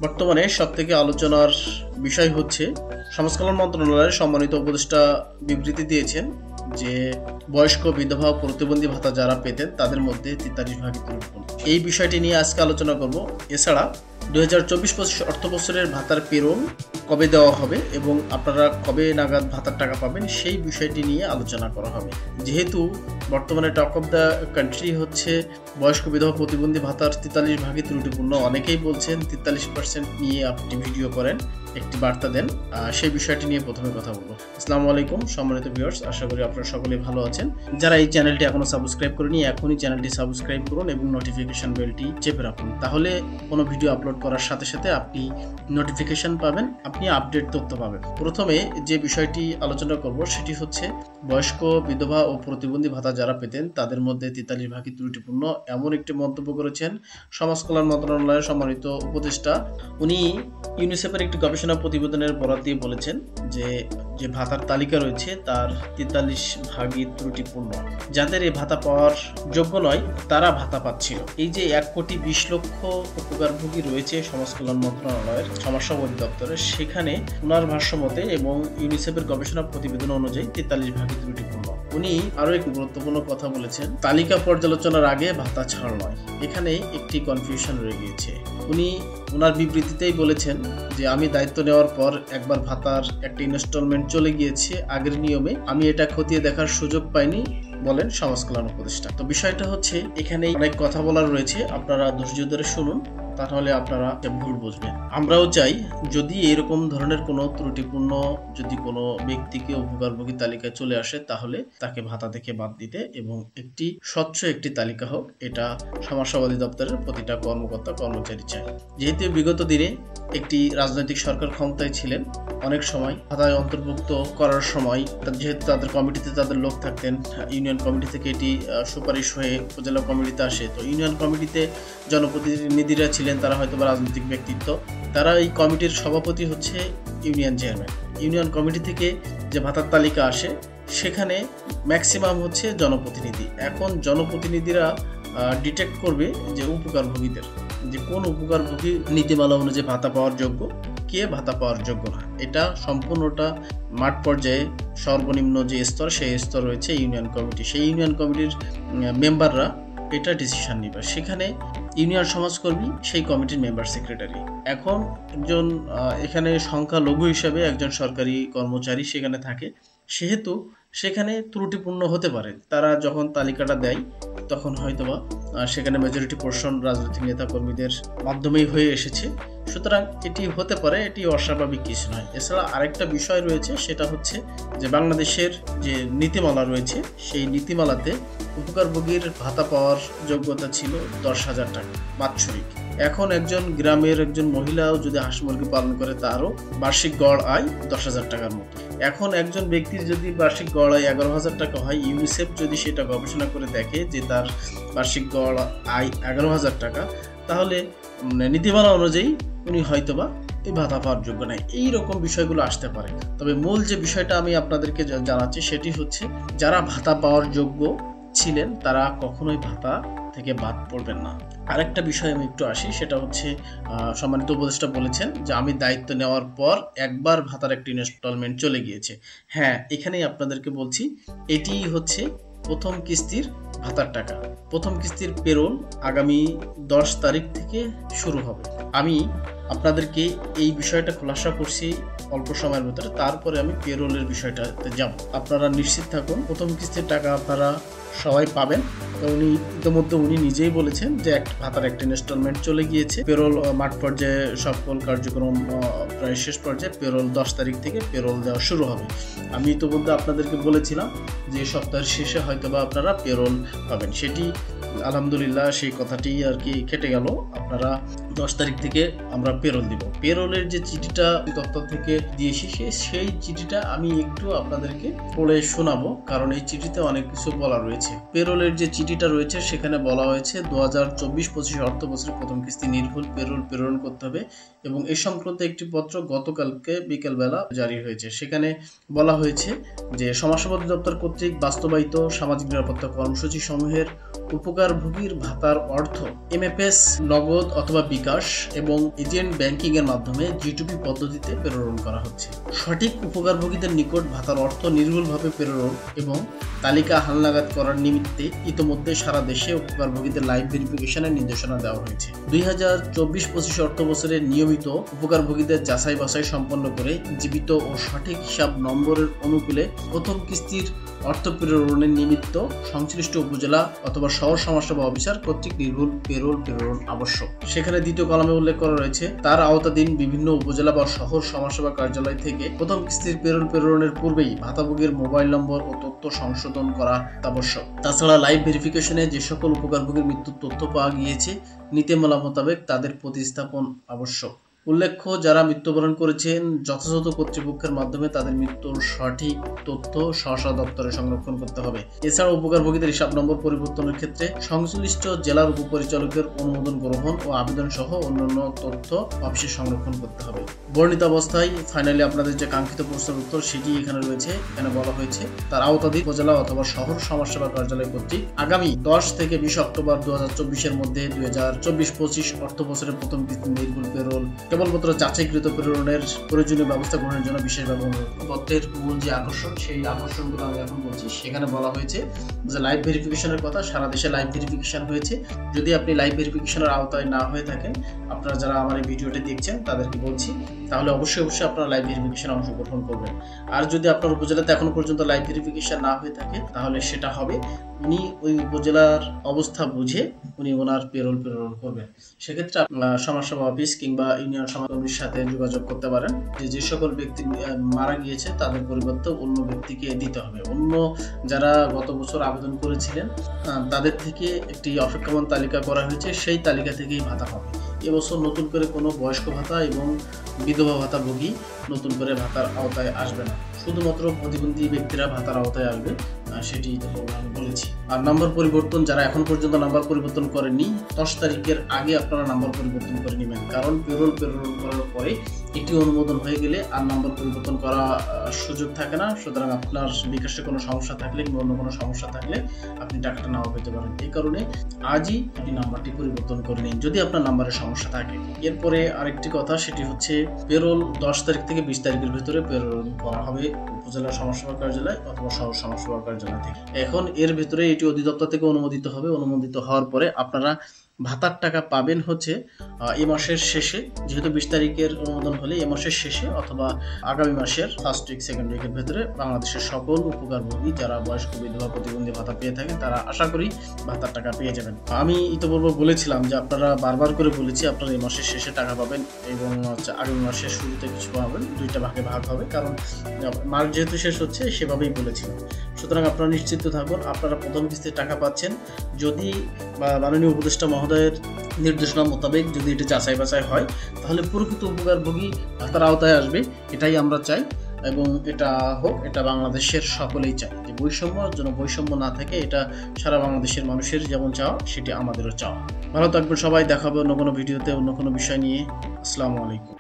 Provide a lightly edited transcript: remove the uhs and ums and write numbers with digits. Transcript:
বর্তমানে সবথেকে আলোচনার বিষয় হচ্ছে সমাজ কল্যাণ মন্ত্রণালয়ের সম্মানিত উপদেষ্টা বিবৃতি দিয়েছেন যে বয়স্ক বিধবা ও প্রতিবন্ধী ভাতা যারা পেতেন তাদের মধ্যে 43 ভাগ এই বিষয়টি নিয়ে আজকে আলোচনা করব। এছাড়া 2024-25 অর্থ বছরের ভাতার পেরোল কবে দেওয়া হবে এবং আপনারা কবে নাগাদ ভাতার টাকা পাবেন সেই বিষয়টি নিয়ে আলোচনা করা হবে। যেহেতু বর্তমানে টক অফ দ্য কান্ট্রি হচ্ছে বয়স্ক বিধবা প্রতিবন্ধী ভাতার 43 ভাগই ত্রুটিপূর্ণ, অনেকেই বলছেন 43% নিয়ে আপনি ভিডিও করেন, একটি বার্তা দেন, সেই বিষয়টি নিয়ে প্রথমে কথা বলবো। আসসালামু আলাইকুম সম্মানিত ভিউয়ার্স, আশা করি আপনারা সকলেই ভালো আছেন। যারা এই চ্যানেলটি এখনো সাবস্ক্রাইব করেনি এখনই চ্যানেলটি সাবস্ক্রাইব করুন এবং নোটিফিকেশন বেলটি চেপে রাখুন, তাহলে কোনো ভিডিও আপলোড করার সাথে সাথে আপনি নোটিফিকেশন পাবেন, আপনি আপডেট তথ্য পাবেন। প্রথমে যে বিষয়টি আলোচনা করব সেটি হচ্ছে বয়স্ক বিধবা ও প্রতিবন্ধী ভাতা যারা পেতেন তাদের মধ্যে 43 ভাগই ত্রুটিপূর্ণ এমন একটি মন্তব্য করেছেন সমাজ কল্যাণ মন্ত্রণালয়ের সম্মানিত উপদেষ্টা। উনি ইউনিসেফের একটি গবেষণা প্রতিবেদনের বরাত দিয়ে বলেছেন যে ভাতার তালিকা রয়েছে তার 43 ভাগই ত্রুটিপূর্ণ। যাদের এই ভাতা পাওয়ার যোগ্য নয় তারা ভাতা পাচ্ছিল। এই যে 1,20,00,000 উপকারভোগী রয়েছে সমাজ কল্যাণ মন্ত্রণালয়ের সমাজসেবা অধিদপ্তরে, সেখানে ওনার ভাষ্যমতে এবং ইউনিসেফের গবেষণা প্রতিবেদন অনুযায়ী 43 ভাগই ত্রুটিপূর্ণ। উনি আরো একটি গুরুত্বপূর্ণ কথা বলেছেন, তালিকা পর্যালোচনার আগে ভাতা ছাড় নয়। এখানে একটি কনফিউশন রয়ে গিয়েছে। উনি ওনার বিবৃতিতেই বলেছেন যে আমি দায়িত্ব নেওয়ার পর একবার ভাতার একটা ইনস্টলমেন্ট চলে গিয়েছে আগের নিয়মে, আমি এটা খতিয়ে দেখার সুযোগ পাইনি বলেন সমাজ কল্যাণ উপদেষ্টা। তো বিষয়টা হচ্ছে এখানে অনেক কথা বলার রয়েছে, আপনারা ধৈর্য ধরে শুনুন, তাহলে আপনারা ভুল বুঝবেন। আমরাও চাই যদি এরকম ধরনের কোনো ত্রুটিপূর্ণ যদি কোনো ব্যক্তিকে উপকারভোগী তালিকায় চলে আসে তাহলে তাকে ভাতা থেকে বাদ দিতে এবং একটি স্বচ্ছ একটি তালিকা হোক, এটা সমাজসেবা অধিদপ্তরের প্রতিটা কর্মকর্তা কর্মচারী চায়। যেহেতু বিগত দিনে একটি রাজনৈতিক সরকার ক্ষমতায় ছিলেন, অনেক সময় ভাতায় অন্তর্ভুক্ত করার সময় যেহেতু তাদের কমিটিতে তাদের লোক থাকতেন, ইউনিয়ন কমিটি থেকে এটি সুপারিশ হয়ে উপজেলা কমিটিতে আসে, তো ইউনিয়ন কমিটিতে জনপ্রতিনিধিরা ছিলেন, তারা হয়তো বা রাজনৈতিক ব্যক্তিত্ব, তারা এই কমিটির সভাপতি হচ্ছে ইউনিয়ন চেয়ারম্যান। ইউনিয়ন কমিটি থেকে যে ভাতার তালিকা আসে সেখানে ম্যাক্সিমাম হচ্ছে জনপ্রতিনিধি। এখন জনপ্রতিনিধিরা ডিটেক্ট করবে যে উপকারভোগীদের যে কোন উপকারভোগী নীতিমালা অনুযায়ী ভাতা পাওয়ার যোগ্য, কে ভাতা পাওয়ার যোগ্য না। এটা সম্পূর্ণটা মাঠ পর্যায়ে সর্বনিম্ন যে স্তর সেই স্তর রয়েছে ইউনিয়ন কমিটি, সেই ইউনিয়ন কমিটির মেম্বাররা এটা ডিসিশন নিবে। সেখানে ইউনিয়ন সমাজকর্মী সেই কমিটির মেম্বার সেক্রেটারি। এখন একজন এখানে সংখ্যালঘু হিসাবে একজন সরকারি কর্মচারী সেখানে থাকে, সেহেতু সেখানে ত্রুটিপূর্ণ হতে পারে। তারা যখন তালিকাটা দেয় তখন হয়তোবা সেখানে মেজরিটি পোর্শন রাজনৈতিক নেতাকর্মীদের মাধ্যমেই হয়ে এসেছে, সুতরাং এটি হতে পারে, এটি অস্বাভাবিক কিছু নয়। এছাড়া আরেকটা বিষয় রয়েছে, সেটা হচ্ছে যে বাংলাদেশের যে নীতিমালা রয়েছে সেই নীতিমালাতে উপকারভোগীর ভাতা পাওয়ার যোগ্যতা ছিল 10,000 টাকা বাৎসরিক। এখন একজন গ্রামের একজন মহিলাও যদি হাঁস মুরগি পালন করে তারও বার্ষিক গড় আয় 10,000 টাকার মতো। এখন একজন ব্যক্তির যদি বার্ষিক গড় আয় 11,000 টাকা হয়, ইউনিসেফ যদি সেটা গবেষণা করে দেখে যে তার বার্ষিক গড় আয় 11,000 টাকা, তাহলে নীতিমালা অনুযায়ী উনি হয়তোবা এই ভাতা পাওয়ার যোগ্য নয়। এইরকম বিষয়গুলো আসতে পারে। তবে মূল যে বিষয়টা আমি আপনাদেরকে জানাচ্ছি সেটি হচ্ছে যারা ভাতা পাওয়ার যোগ্য ছিলেন তারা কখনোই ভাতা থেকে বাদ পড়বেন না। আরেকটা বিষয় আমি একটু আসি, সেটা হচ্ছে সম্মানিত উপদেষ্টা বলেছেন যে আমি দায়িত্ব নেওয়ার পর একবার ভাতার একটি ইনস্টলমেন্ট চলে গিয়েছে। হ্যাঁ, এখানেই আপনাদেরকে বলছি এটি হচ্ছে প্রথম কিস্তির ভাতার টাকা। প্রথম কিস্তির পেরোল আগামী 10 তারিখ থেকে শুরু হবে। আমি আপনাদেরকে এই বিষয়টা খোলাসা করছি অল্প সময়ের ভিতরে, তারপরে আমি পেরোলের বিষয়টাতে যাব। আপনারা নিশ্চিত থাকুন প্রথম কিস্তির টাকা আপনারা সবাই পাবেন। উনি নিজেই বলেছেন যে ভাতার একটা ইনস্টলমেন্ট চলে গিয়েছে। পেরোল মাঠ পর্যায়ে সকল কার্যক্রম প্রায় শেষ পর্যায়ে, পেরোল 10 তারিখ থেকে পেরোল দেওয়া শুরু হবে। আমি ইতিমধ্যে আপনাদেরকে বলেছিলাম যে সপ্তাহের শেষে হয়তোবা আপনারা পেরোল পাবেন, সেটি আলহামদুলিল্লাহ সেই কথাটি আর কি কেটে গেল। আপনারা 10 তারিখ থেকে আমরা পেরোল দিব। পেরোলের যে চিঠিটা দপ্তর থেকে দিয়েছি সেই চিঠিটা আমি একটু আপনাদেরকে পড়ে শোনাবো, কারণ এই চিঠিতে অনেক কিছু বলা রয়েছে। পেরোলের যে চিঠিটা রয়েছে সেখানে বলা হয়েছে 2024-25 অর্থ বছরের প্রথম কিস্তি নির্ভুল পেরোল প্রেরণ করতে হবে এবং এই সংক্রান্ত একটি পত্র গতকালকে বিকেলবেলা জারি হয়েছে। সেখানে বলা হয়েছে যে সমাজসেবা অধিদপ্তর কর্তৃক বাস্তবায়িত সামাজিক নিরাপত্তা কর্মসূচি সমূহের উপকারভোগীর ভাতার অর্থ MFS নগদ অথবা বিকাশ এবং এজেন্ট ব্যাংকিং এর মাধ্যমে G2P পদ্ধতিতে প্রেরণ করা হচ্ছে। সঠিক উপকারভোগীদের নিকট ভাতার অর্থ নির্ভুলভাবে প্রেরণ এবং তালিকা হালনাগাদ করার নিমিত্তে ইতোমধ্যে সারা দেশে উপকারভোগীদের লাইভ ভেরিফিকেশনের নির্দেশনা দেওয়া হয়েছে। 2024-25 অর্থ বছরে নিয়মিত উপকারভোগীদের যাচাই বাছাই সম্পন্ন করে জীবিত ও সঠিক হিসাব নম্বরের অনুকূলে প্রথম কিস্তির অর্থ প্রেরণের নিমিত্ত সংশ্লিষ্ট উপজেলা অথবা শহর সমাজসেবা অফিসার কর্তৃক নির্ভুল প্রেরণ আবশ্যক। সেখানে দ্বিতীয় কলামে উল্লেখ করা রয়েছে তার আওতাধীন বিভিন্ন উপজেলা বা শহর সমাজসেবা কার্যালয় থেকে প্রথম কিস্তির প্রেরণের পূর্বেই ভাতাভোগীর মোবাইল নম্বর ও তথ্য সংশোধন করা আবশ্যক। তাছাড়া লাইভ ভেরিফিকেশনে যে সকল উপকারভোগীর মৃত্যুর তথ্য পাওয়া গিয়েছে নীতিমালা মোতাবেক তাদের প্রতিস্থাপন আবশ্যক। উল্লেখ্য, যারা মৃত্যুবরণ করেছেন যথাযথ কর্তৃপক্ষের মাধ্যমে তাদের মৃত্যুর সঠিক তথ্য স্ব দপ্তরে সংরক্ষণ করতে হবে। এছাড়া উপকারভোগীদের হিসাব নম্বর পরিবর্তনের ক্ষেত্রে সংশ্লিষ্ট জেলার উপপরিচালকের অনুমোদন গ্রহণ ও আবেদন সহ অন্যান্য তথ্য অফিসে সংরক্ষণ করতে হবে। বর্ণিত অবস্থায় ফাইনালি আপনাদের যে কাঙ্ক্ষিত প্রশ্নের উত্তর সেটি এখানে রয়েছে। এখানে বলা হয়েছে তার আওতাধীন উপজেলা অথবা শহর সমাজসেবা কার্যালয় কর্তৃক আগামী 10 থেকে 20 অক্টোবর 2024 মধ্যে 2024-25 অর্থ বছরের প্রথম কিস্তি নির্ভুল প্রেরণ কেবলমাত্র যাচাইকৃত প্রেরণের প্রয়োজনীয় ব্যবস্থা গ্রহণের জন্য বিশেষভাবে অনুরোধ। পত্রের মূল যে আকর্ষণ সেই আকর্ষণগুলো আমি এখন বলছি। সেখানে বলা হয়েছে যে লাইভ ভেরিফিকেশনের কথা, সারা দেশে লাইভ ভেরিফিকেশন হয়েছে। যদি আপনি লাইভ ভেরিফিকেশনের আওতায় না হয়ে থাকেন, আপনারা যারা আমার এই ভিডিওটি দেখছেন তাদেরকে বলছি তাহলে অবশ্যই আপনারা লাইভ ভেরিফিকেশনে অংশগ্রহণ করবেন। আর যদি আপনার উপজেলাতে এখনো পর্যন্ত লাইভ ভেরিফিকেশন না হয়ে থাকে তাহলে সেটা হবে, উনি ওই উপজেলার অবস্থা বুঝে উনি ওনার প্রেরণ করবেন। সেক্ষেত্রে সমাজসেবা অফিস কিংবা ইউনিয়ন সমাজের সাথে যোগাযোগ করতে পারেন যে সকল ব্যক্তি মারা গিয়েছে তাদের পরিবর্তে অন্য ব্যক্তিকে দিতে হবে। অন্য যারা গত বছর আবেদন করেছিলেন তাদের থেকে একটি অপেক্ষমান তালিকা করা হয়েছে, সেই তালিকা থেকেই ভাতা হবে। এবছর নতুন করে কোনো বয়স্ক ভাতা এবং বিধবা ভাতাভোগী নতুন করে ভাতার আওতায় আসবে না, শুধুমাত্র প্রতিবন্ধী ব্যক্তিরা ভাতার আওতায় আসবে, সেটি আমি বলেছি। আর নাম্বার পরিবর্তন যারা এখন পর্যন্ত নাম্বার পরিবর্তন করেননি 10 তারিখের আগে আপনারা নাম্বার পরিবর্তন করে নেবেন, কারণ প্রেরণ করার পরে এটি অনুমোদন হয়ে গেলে আর নাম্বার পরিবর্তন করা সুযোগ থাকে না। সুতরাং আপনার বিকাশে কোনো সমস্যা থাকলে কিংবা অন্য কোনো সমস্যা থাকলে আপনি টাকাটা নাও পেতে পারেন। এই কারণে আজই আপনি নাম্বারটি পরিবর্তন করে নিন যদি আপনার নাম্বারের সমস্যা থাকে। এরপরে আরেকটি কথা, সেটি হচ্ছে পেরোল 10 তারিখ থেকে 20 তারিখের ভিতরে প্রেরণ করা হবে উপজেলা সমাজসেবা কার্যালয় অথবা শহর সমাজসেবা কার্যালয় থেকে। এখন এর ভিতরে এটি অধিদপ্তর থেকে অনুমোদিত হবে। অনুমোদিত হওয়ার পরে আপনারা ভাতার টাকা পাবেন হচ্ছে এই মাসের শেষে, যেহেতু 20 তারিখের অনুমোদন হলে এই মাসের শেষে অথবা আগামী মাসের ফার্স্ট উইক সেকেন্ড উইকের ভেতরে বাংলাদেশের সকল উপকারভোগী যারা বয়স্ক বিধবা প্রতিবন্ধী ভাতা পেয়ে থাকেন তারা আশা করি ভাতার টাকা পেয়ে যাবেন। আমি ইতিপূর্বে বলেছিলাম যে আপনারা বারবার করে বলেছি আপনারা এই মাসের শেষে টাকা পাবেন এবং আগামী মাসের শুরুতে কিছু পাবেন, দুইটা ভাগে ভাগ হবে, কারণ মাস যেহেতু শেষ হচ্ছে সেভাবেই বলেছিলাম। সুতরাং আপনারা নিশ্চিত থাকুন আপনারা প্রথম কিস্তির টাকা পাচ্ছেন। যদি মাননীয় উপদেষ্টা মহোদয়ের নির্দেশনা মোতাবেক যদি এটা যাচাই বাছাই হয় তাহলে প্রকৃত উপকারভোগী ভাতার আওতায় আসবে, এটাই আমরা চাই এবং এটা হোক, এটা বাংলাদেশের সকলেই চায় যে বৈষম্য না থাকে, এটা সারা বাংলাদেশের মানুষের যেমন চাওয়া সেটি আমাদেরও চাওয়া। ভালো থাকবেন সবাই, দেখা হবে অন্য কোনো ভিডিওতে অন্য কোনো বিষয় নিয়ে। আসসালামু আলাইকুম।